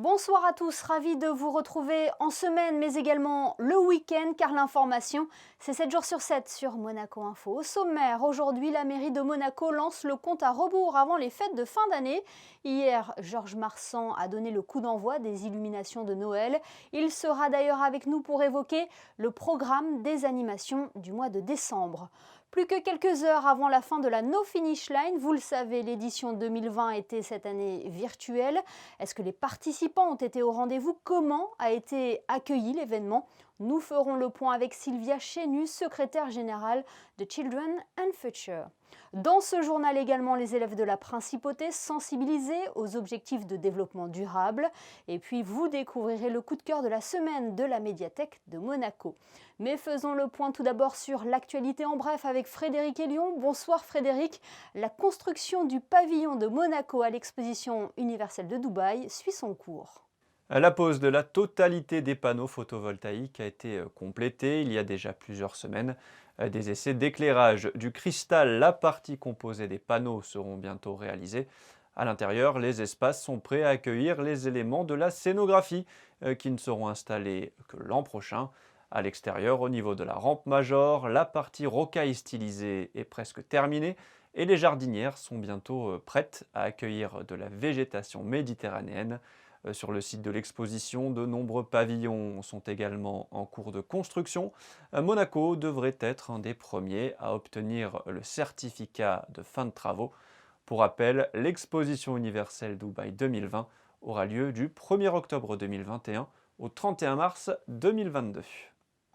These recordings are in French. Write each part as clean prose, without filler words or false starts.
Bonsoir à tous, ravi de vous retrouver en semaine mais également le week-end car l'information c'est 7 jours sur 7 sur Monaco Info. Au sommaire, aujourd'hui la mairie de Monaco lance le compte à rebours avant les fêtes de fin d'année. Hier, Georges Marsan a donné le coup d'envoi des illuminations de Noël. Il sera d'ailleurs avec nous pour évoquer le programme des animations du mois de décembre. Plus que quelques heures avant la fin de la No Finish Line, vous le savez, l'édition 2020 était cette année virtuelle. Est-ce que les participants ont été au rendez-vous? Comment a été accueilli l'événement? Nous ferons le point avec Sylvia Chénu, secrétaire générale de Children and Future. Dans ce journal également, les élèves de la Principauté sensibilisés aux objectifs de développement durable. Et puis vous découvrirez le coup de cœur de la semaine de la médiathèque de Monaco. Mais faisons le point tout d'abord sur l'actualité en bref avec Frédéric Elion. Bonsoir Frédéric. La construction du pavillon de Monaco à l'exposition universelle de Dubaï suit son cours. La pose de la totalité des panneaux photovoltaïques a été complétée il y a déjà plusieurs semaines. Des essais d'éclairage du cristal, la partie composée des panneaux, seront bientôt réalisés. À l'intérieur, les espaces sont prêts à accueillir les éléments de la scénographie qui ne seront installés que l'an prochain. À l'extérieur, au niveau de la rampe major, la partie rocaille stylisée est presque terminée et les jardinières sont bientôt prêtes à accueillir de la végétation méditerranéenne. Sur le site de l'exposition, de nombreux pavillons sont également en cours de construction. Monaco devrait être un des premiers à obtenir le certificat de fin de travaux. Pour rappel, l'exposition universelle Dubaï 2020 aura lieu du 1er octobre 2021 au 31 mars 2022.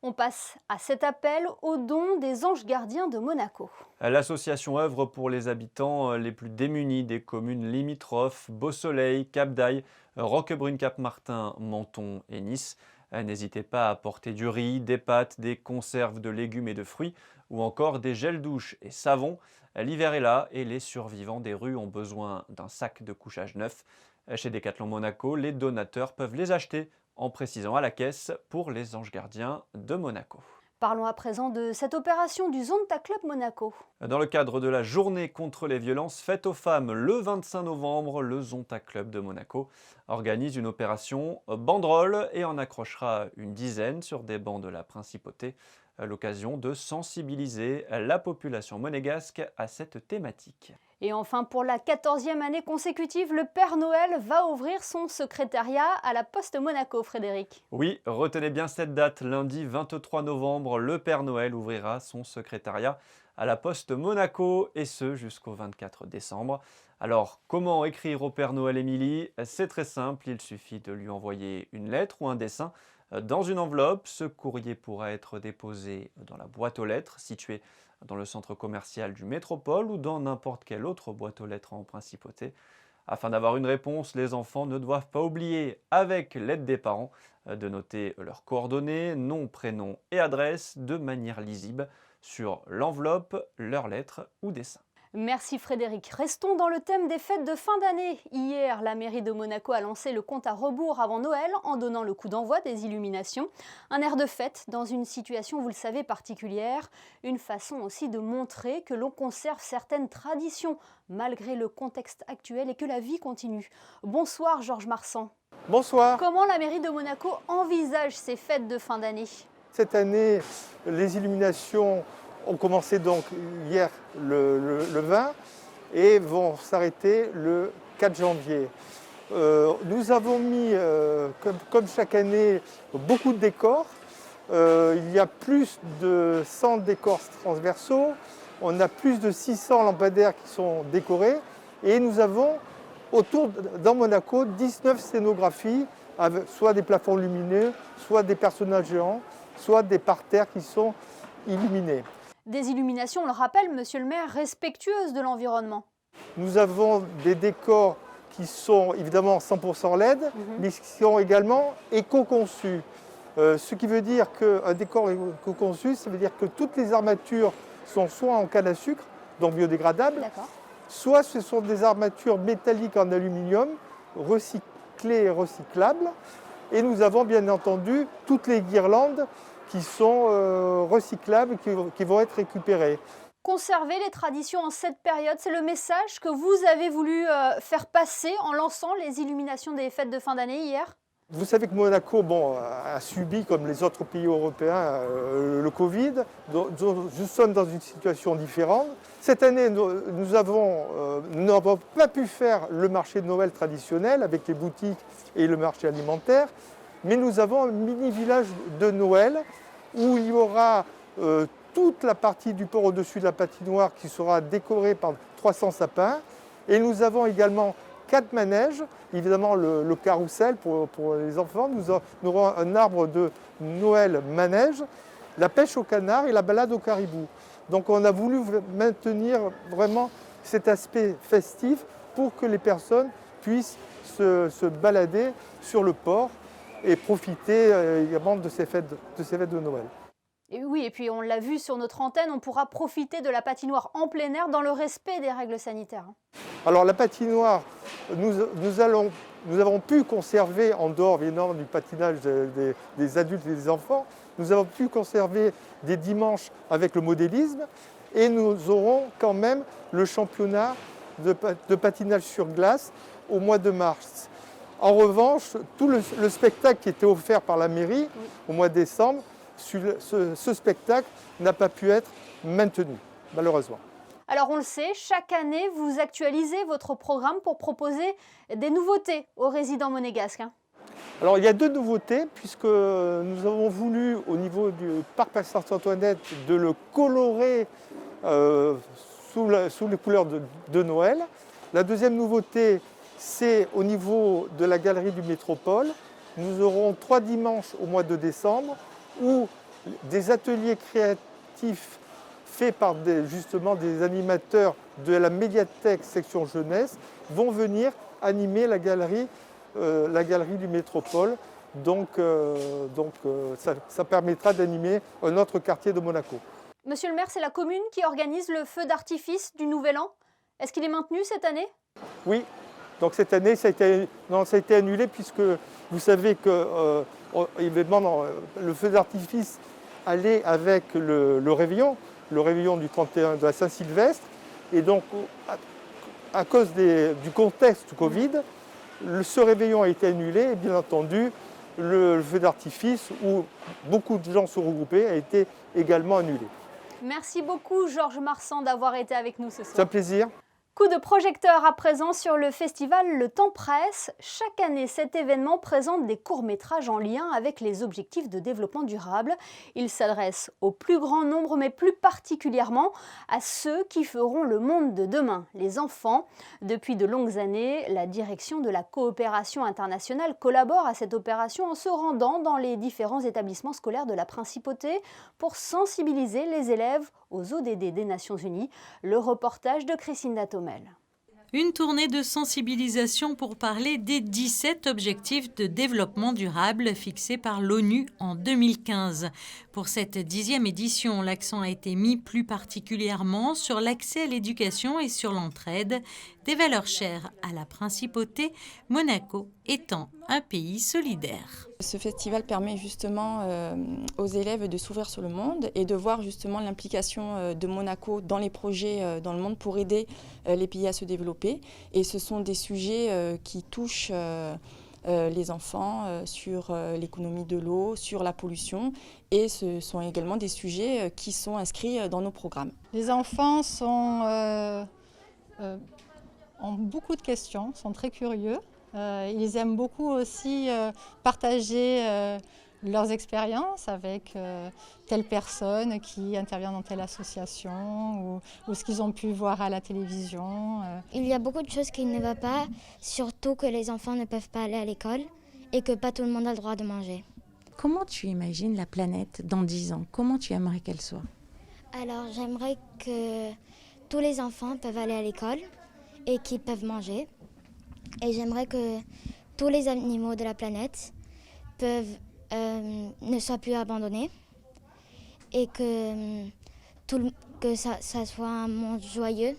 On passe à cet appel au don des anges gardiens de Monaco. L'association œuvre pour les habitants les plus démunis des communes limitrophes, Beau-Soleil, Cap-d'Aille, Roquebrune-Cap-Martin, Menton et Nice. N'hésitez pas à apporter du riz, des pâtes, des conserves de légumes et de fruits ou encore des gels douche et savons. L'hiver est là et les survivants des rues ont besoin d'un sac de couchage neuf. Chez Decathlon Monaco, les donateurs peuvent les acheter en précisant à la caisse pour les anges gardiens de Monaco. Parlons à présent de cette opération du Zonta Club Monaco. Dans le cadre de la journée contre les violences faites aux femmes, le 25 novembre, le Zonta Club de Monaco organise une opération banderole et en accrochera une dizaine sur des bancs de la Principauté, à l'occasion de sensibiliser la population monégasque à cette thématique. Et enfin, pour la 14e année consécutive, le Père Noël va ouvrir son secrétariat à la Poste Monaco, Frédéric. Oui, retenez bien cette date, lundi 23 novembre, le Père Noël ouvrira son secrétariat à la Poste Monaco et ce jusqu'au 24 décembre. Alors, comment écrire au Père Noël Émilie? C'est très simple, il suffit de lui envoyer une lettre ou un dessin dans une enveloppe. Ce courrier pourra être déposé dans la boîte aux lettres située dans le centre commercial du Métropole ou dans n'importe quelle autre boîte aux lettres en Principauté. Afin d'avoir une réponse, les enfants ne doivent pas oublier, avec l'aide des parents, de noter leurs coordonnées, nom, prénom et adresse de manière lisible sur l'enveloppe, leurs lettres ou dessins. Merci Frédéric. Restons dans le thème des fêtes de fin d'année. Hier, la mairie de Monaco a lancé le compte à rebours avant Noël en donnant le coup d'envoi des illuminations. Un air de fête dans une situation, vous le savez, particulière. Une façon aussi de montrer que l'on conserve certaines traditions malgré le contexte actuel et que la vie continue. Bonsoir Georges Marsan. Bonsoir. Comment la mairie de Monaco envisage ces fêtes de fin d'année? Cette année, les illuminations ont commencé donc hier le 20 et vont s'arrêter le 4 janvier. Nous avons mis, comme chaque année, beaucoup de décors. Il y a plus de 100 décors transversaux. On a plus de 600 lampadaires qui sont décorés. Et nous avons autour, dans Monaco, 19 scénographies, avec soit des plafonds lumineux, soit des personnages géants, soit des parterres qui sont illuminés. Des illuminations, on le rappelle, monsieur le maire, respectueuses de l'environnement. Nous avons des décors qui sont évidemment 100% LED, mais qui sont également éco-conçus. Ce qui veut dire qu'un décor éco-conçu, ça veut dire que toutes les armatures sont soit en canne à sucre, donc biodégradables, soit ce sont des armatures métalliques en aluminium, recyclées et recyclables. Et nous avons bien entendu toutes les guirlandes qui sont recyclables, qui vont être récupérées. Conserver les traditions en cette période, c'est le message que vous avez voulu faire passer en lançant les illuminations des fêtes de fin d'année hier? Vous savez que Monaco a subi, comme les autres pays européens, le Covid. Donc, nous sommes dans une situation différente. Cette année, nous n'avons pas pu faire le marché de Noël traditionnel avec les boutiques et le marché alimentaire, mais nous avons un mini-village de Noël où il y aura toute la partie du port au-dessus de la patinoire qui sera décorée par 300 sapins. Et nous avons également 4 manèges, évidemment le carrousel pour les enfants. Nous aurons un arbre de Noël manège, la pêche au canard et la balade au caribou. Donc on a voulu maintenir vraiment cet aspect festif pour que les personnes puissent se balader sur le port et profiter également de ces fêtes de Noël. Et oui, et puis on l'a vu sur notre antenne, on pourra profiter de la patinoire en plein air dans le respect des règles sanitaires. Alors la patinoire, nous avons pu conserver, en dehors évidemment du patinage des adultes et des enfants, nous avons pu conserver des dimanches avec le modélisme et nous aurons quand même le championnat de patinage sur glace au mois de mars. En revanche, tout le spectacle qui était offert par la mairie au mois de décembre, ce spectacle n'a pas pu être maintenu, malheureusement. Alors on le sait, chaque année, vous actualisez votre programme pour proposer des nouveautés aux résidents monégasques. Alors il y a 2 nouveautés, puisque nous avons voulu, au niveau du parc Sainte-Antoinette, de le colorer sous les couleurs de Noël. La deuxième nouveauté, c'est au niveau de la galerie du Métropole. Nous aurons 3 dimanches au mois de décembre où des ateliers créatifs faits par justement des animateurs de la médiathèque section jeunesse vont venir animer la galerie du Métropole. Donc, ça permettra d'animer un autre quartier de Monaco. Monsieur le maire, c'est la commune qui organise le feu d'artifice du Nouvel An. Est-ce qu'il est maintenu cette année? Oui, donc cette année, ça a été annulé puisque vous savez que le feu d'artifice allait avec le réveillon du 31 de la Saint-Sylvestre. Et donc, à cause du contexte Covid, ce réveillon a été annulé et bien entendu, le feu d'artifice où beaucoup de gens sont regroupés a été également annulé. Merci beaucoup Georges Marsan d'avoir été avec nous ce soir. C'est un plaisir. Coup de projecteur à présent sur le festival Le Temps Presse. Chaque année, cet événement présente des courts-métrages en lien avec les objectifs de développement durable. Il s'adresse au plus grand nombre, mais plus particulièrement à ceux qui feront le monde de demain, les enfants. Depuis de longues années, la direction de la coopération internationale collabore à cette opération en se rendant dans les différents établissements scolaires de la Principauté pour sensibiliser les élèves aux ODD des Nations Unies. Le reportage de Christine Datomel. Une tournée de sensibilisation pour parler des 17 objectifs de développement durable fixés par l'ONU en 2015. Pour cette 10e édition, l'accent a été mis plus particulièrement sur l'accès à l'éducation et sur l'entraide, des valeurs chères à la Principauté, Monaco étant un pays solidaire. Ce festival permet justement aux élèves de s'ouvrir sur le monde et de voir justement l'implication de Monaco dans les projets dans le monde pour aider les pays à se développer. Et ce sont des sujets qui touchent les enfants sur l'économie de l'eau, sur la pollution, et ce sont également des sujets qui sont inscrits dans nos programmes. Les enfants ont beaucoup de questions, sont très curieux. Ils aiment beaucoup aussi partager leurs expériences avec telle personne qui intervient dans telle association ou ce qu'ils ont pu voir à la télévision. Il y a beaucoup de choses qui ne vont pas, surtout que les enfants ne peuvent pas aller à l'école et que pas tout le monde a le droit de manger. Comment tu imagines la planète dans 10 ans? Comment tu aimerais qu'elle soit? Alors j'aimerais que tous les enfants peuvent aller à l'école et qu'ils peuvent manger. Et j'aimerais que tous les animaux de la planète ne soient plus abandonnés et que ça soit un monde joyeux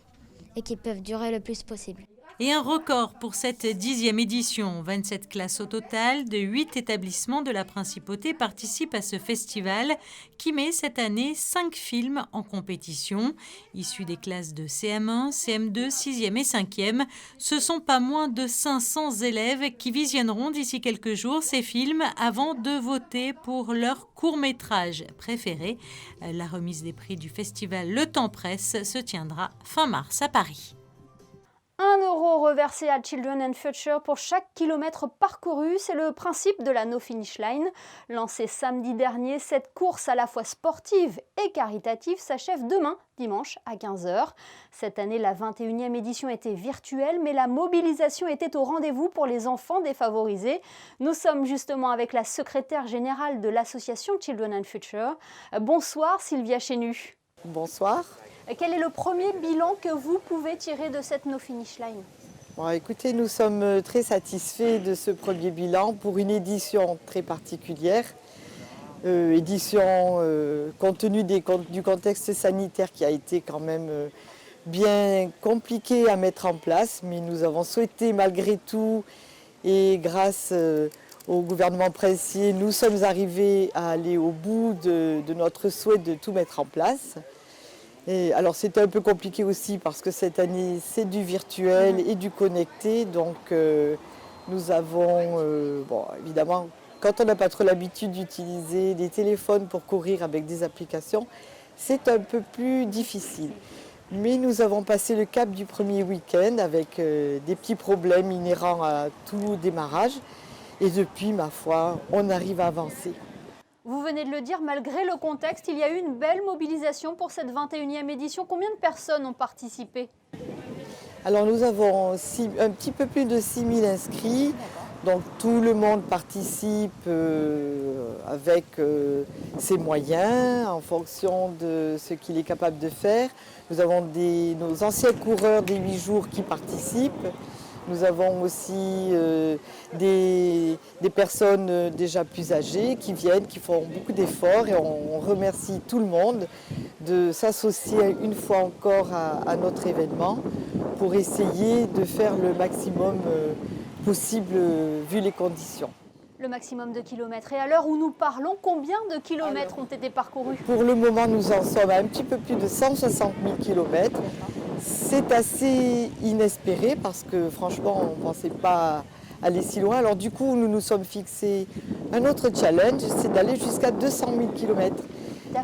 et qu'ils peuvent durer le plus possible. Et un record pour cette 10e édition. 27 classes au total de 8 établissements de la Principauté participent à ce festival qui met cette année 5 films en compétition. Issus des classes de CM1, CM2, 6e et 5e, ce sont pas moins de 500 élèves qui visionneront d'ici quelques jours ces films avant de voter pour leur court-métrage préféré. La remise des prix du festival Le Temps Presse se tiendra fin mars à Paris. 1 euro reversé à Children and Future pour chaque kilomètre parcouru, c'est le principe de la No Finish Line. Lancée samedi dernier, cette course à la fois sportive et caritative s'achève demain, dimanche, à 15h. Cette année, la 21e édition était virtuelle, mais la mobilisation était au rendez-vous pour les enfants défavorisés. Nous sommes justement avec la secrétaire générale de l'association Children and Future. Bonsoir Sylvia Chénu. Bonsoir. Quel est le premier bilan que vous pouvez tirer de cette No Finish Line ? Bon, écoutez, nous sommes très satisfaits de ce premier bilan pour une édition très particulière. Compte tenu du contexte sanitaire qui a été quand même bien compliqué à mettre en place, mais nous avons souhaité malgré tout, et grâce au gouvernement princier, nous sommes arrivés à aller au bout de notre souhait de tout mettre en place. Et alors c'était un peu compliqué aussi parce que cette année c'est du virtuel et du connecté, donc nous avons, évidemment quand on n'a pas trop l'habitude d'utiliser des téléphones pour courir avec des applications, c'est un peu plus difficile. Mais nous avons passé le cap du premier week-end avec des petits problèmes inhérents à tout démarrage et depuis, ma foi, on arrive à avancer. Vous venez de le dire, malgré le contexte, il y a eu une belle mobilisation pour cette 21e édition. Combien de personnes ont participé ? Alors nous avons un petit peu plus de 6 000 inscrits. Donc tout le monde participe avec ses moyens, en fonction de ce qu'il est capable de faire. Nous avons nos anciens coureurs des 8 jours qui participent. Nous avons aussi des personnes déjà plus âgées qui viennent, qui font beaucoup d'efforts et on remercie tout le monde de s'associer une fois encore à notre événement pour essayer de faire le maximum possible vu les conditions. Le maximum de kilomètres. Et à l'heure où nous parlons, combien de kilomètres ont été parcourus ? Pour le moment, nous en sommes à un petit peu plus de 160 000 kilomètres. C'est assez inespéré parce que franchement, on ne pensait pas aller si loin. Alors du coup, nous nous sommes fixés un autre challenge, c'est d'aller jusqu'à 200 000 kilomètres.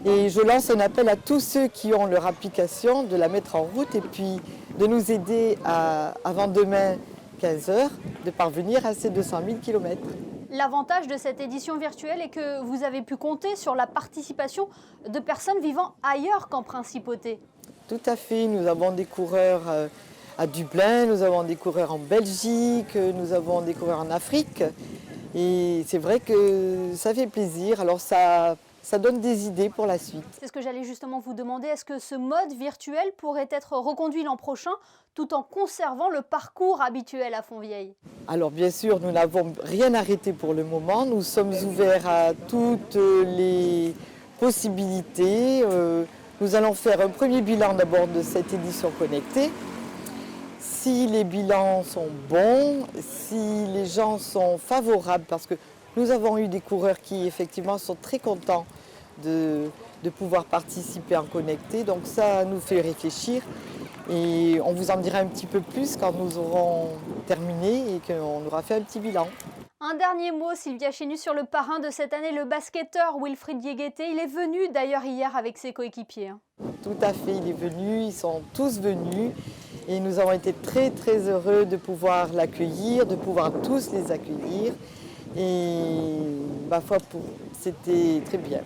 Et je lance un appel à tous ceux qui ont leur application de la mettre en route et puis de nous aider avant demain 15h de parvenir à ces 200 000 kilomètres. L'avantage de cette édition virtuelle est que vous avez pu compter sur la participation de personnes vivant ailleurs qu'en Principauté. Tout à fait, nous avons des coureurs à Dublin, nous avons des coureurs en Belgique, nous avons des coureurs en Afrique. Et c'est vrai que ça fait plaisir, alors ça donne des idées pour la suite. C'est ce que j'allais justement vous demander, est-ce que ce mode virtuel pourrait être reconduit l'an prochain tout en conservant le parcours habituel à Fontvieille ? Alors bien sûr, nous n'avons rien arrêté pour le moment, nous sommes ouverts à toutes les possibilités. Nous allons faire un premier bilan d'abord de cette édition connectée. Si les bilans sont bons, si les gens sont favorables, parce que nous avons eu des coureurs qui effectivement sont très contents de pouvoir participer en connecté, donc ça nous fait réfléchir et on vous en dira un petit peu plus quand nous aurons terminé et qu'on aura fait un petit bilan. Un dernier mot, Sylvia Chénu, sur le parrain de cette année, le basketteur Wilfried Diégueté. Il est venu d'ailleurs hier avec ses coéquipiers. Tout à fait, il est venu, ils sont tous venus et nous avons été très très heureux de pouvoir l'accueillir, de pouvoir tous les accueillir. Et ma foi, c'était très bien.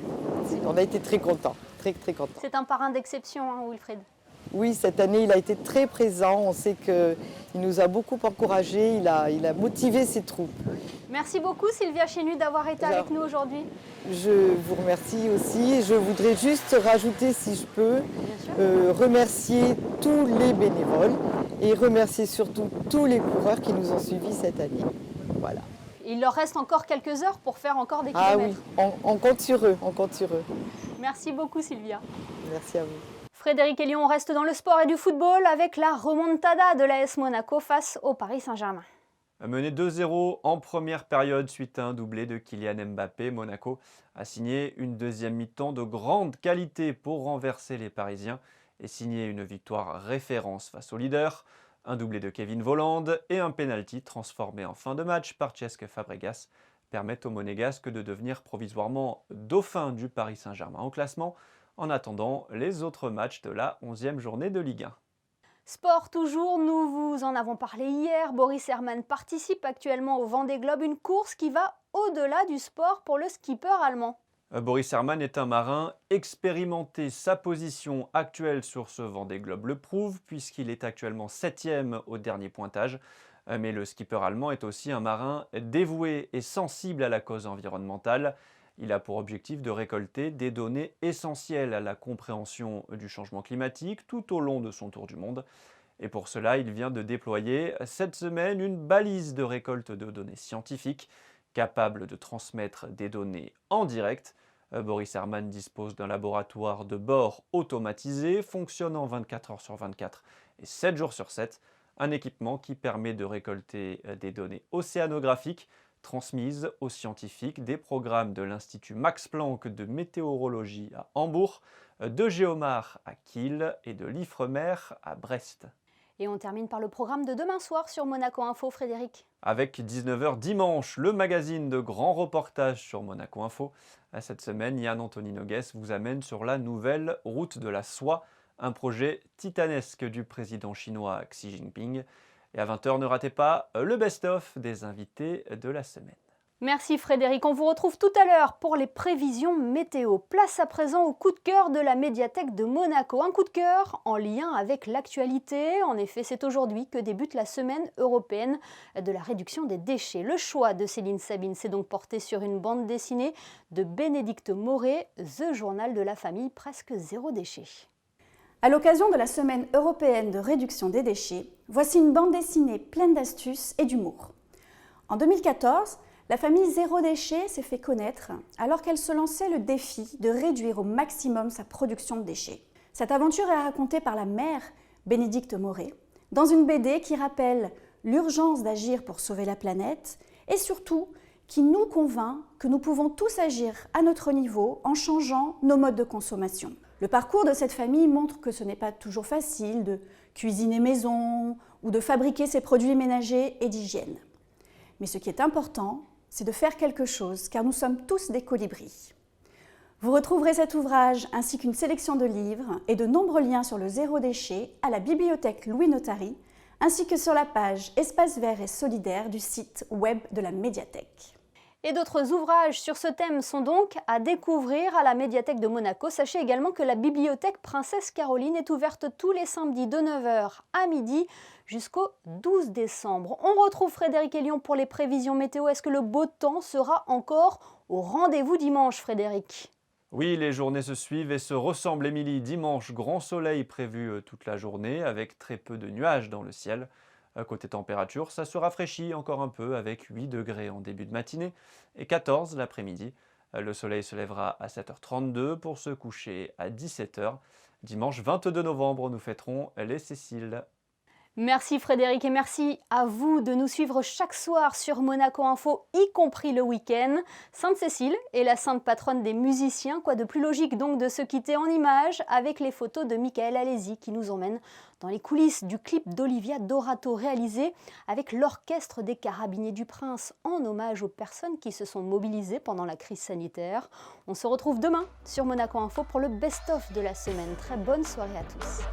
On a été très contents, très très contents. C'est un parrain d'exception, Wilfried. Oui, cette année, il a été très présent. On sait qu'il nous a beaucoup encouragés, il a motivé ses troupes. Merci beaucoup Sylvia Chénu d'avoir été avec nous aujourd'hui. Je vous remercie aussi. Je voudrais juste rajouter, si je peux, remercier tous les bénévoles et remercier surtout tous les coureurs qui nous ont suivis cette année. Voilà. Il leur reste encore quelques heures pour faire encore des kilomètres. Ah oui, on compte sur eux, on compte sur eux. Merci beaucoup Sylvia. Merci à vous. Frédéric Elion reste dans le sport et du football avec la remontada de l'AS Monaco face au Paris Saint-Germain. Mené 2-0 en première période suite à un doublé de Kylian Mbappé, Monaco a signé une deuxième mi-temps de grande qualité pour renverser les Parisiens et signer une victoire référence face au leader. Un doublé de Kevin Volland et un pénalty transformé en fin de match par Cesc Fabregas permettent aux Monégasques de devenir provisoirement dauphin du Paris Saint-Germain au classement en attendant les autres matchs de la 11e journée de Ligue 1. Sport toujours, nous vous en avons parlé hier. Boris Herrmann participe actuellement au Vendée Globe, une course qui va au-delà du sport pour le skipper allemand. Boris Herrmann est un marin expérimenté. Sa position actuelle sur ce Vendée Globe le prouve puisqu'il est actuellement 7e au dernier pointage. Mais le skipper allemand est aussi un marin dévoué et sensible à la cause environnementale. Il a pour objectif de récolter des données essentielles à la compréhension du changement climatique tout au long de son tour du monde. Et pour cela, il vient de déployer cette semaine une balise de récolte de données scientifiques capable de transmettre des données en direct. Boris Herrmann dispose d'un laboratoire de bord automatisé fonctionnant 24 heures sur 24 et 7 jours sur 7. Un équipement qui permet de récolter des données océanographiques transmises aux scientifiques des programmes de l'Institut Max Planck de météorologie à Hambourg, de Géomar à Kiel et de l'Ifremer à Brest. Et on termine par le programme de demain soir sur Monaco Info, Frédéric. Avec 19h dimanche, le magazine de grands reportages sur Monaco Info. Cette semaine, Yann-Anthony Nogues vous amène sur la nouvelle route de la soie, un projet titanesque du président chinois Xi Jinping. Et à 20h, ne ratez pas le best-of des invités de la semaine. Merci Frédéric, on vous retrouve tout à l'heure pour les prévisions météo. Place à présent au coup de cœur de la médiathèque de Monaco. Un coup de cœur en lien avec l'actualité. En effet, c'est aujourd'hui que débute la semaine européenne de la réduction des déchets. Le choix de Céline Sabine s'est donc porté sur une bande dessinée de Bénédicte Moret, The Journal de la famille presque zéro déchet. À l'occasion de la semaine européenne de réduction des déchets, voici une bande dessinée pleine d'astuces et d'humour. En 2014, la famille Zéro Déchet s'est fait connaître alors qu'elle se lançait le défi de réduire au maximum sa production de déchets. Cette aventure est racontée par la mère, Bénédicte Moret, dans une BD qui rappelle l'urgence d'agir pour sauver la planète et surtout qui nous convainc que nous pouvons tous agir à notre niveau en changeant nos modes de consommation. Le parcours de cette famille montre que ce n'est pas toujours facile de cuisiner maison ou de fabriquer ses produits ménagers et d'hygiène. Mais ce qui est important, c'est de faire quelque chose, car nous sommes tous des colibris. Vous retrouverez cet ouvrage ainsi qu'une sélection de livres et de nombreux liens sur le zéro déchet à la bibliothèque Louis Notary, ainsi que sur la page Espace vert et solidaire du site web de la médiathèque. Et d'autres ouvrages sur ce thème sont donc à découvrir à la médiathèque de Monaco. Sachez également que la bibliothèque Princesse Caroline est ouverte tous les samedis de 9h à midi jusqu'au 12 décembre. On retrouve Frédéric Elion pour les prévisions météo. Est-ce que le beau temps sera encore au rendez-vous dimanche, Frédéric ? Oui, les journées se suivent et se ressemblent. Émilie, dimanche, grand soleil prévu toute la journée avec très peu de nuages dans le ciel. Côté température, ça se rafraîchit encore un peu avec 8 degrés en début de matinée et 14 l'après-midi. Le soleil se lèvera à 7h32 pour se coucher à 17h. Dimanche 22 novembre, nous fêterons les Céciles. Merci Frédéric et merci à vous de nous suivre chaque soir sur Monaco Info, y compris le week-end. Sainte-Cécile est la sainte patronne des musiciens. Quoi de plus logique donc de se quitter en images avec les photos de Michael Alesi qui nous emmène dans les coulisses du clip d'Olivia Dorato réalisé avec l'orchestre des Carabiniers du Prince en hommage aux personnes qui se sont mobilisées pendant la crise sanitaire. On se retrouve demain sur Monaco Info pour le best-of de la semaine. Très bonne soirée à tous.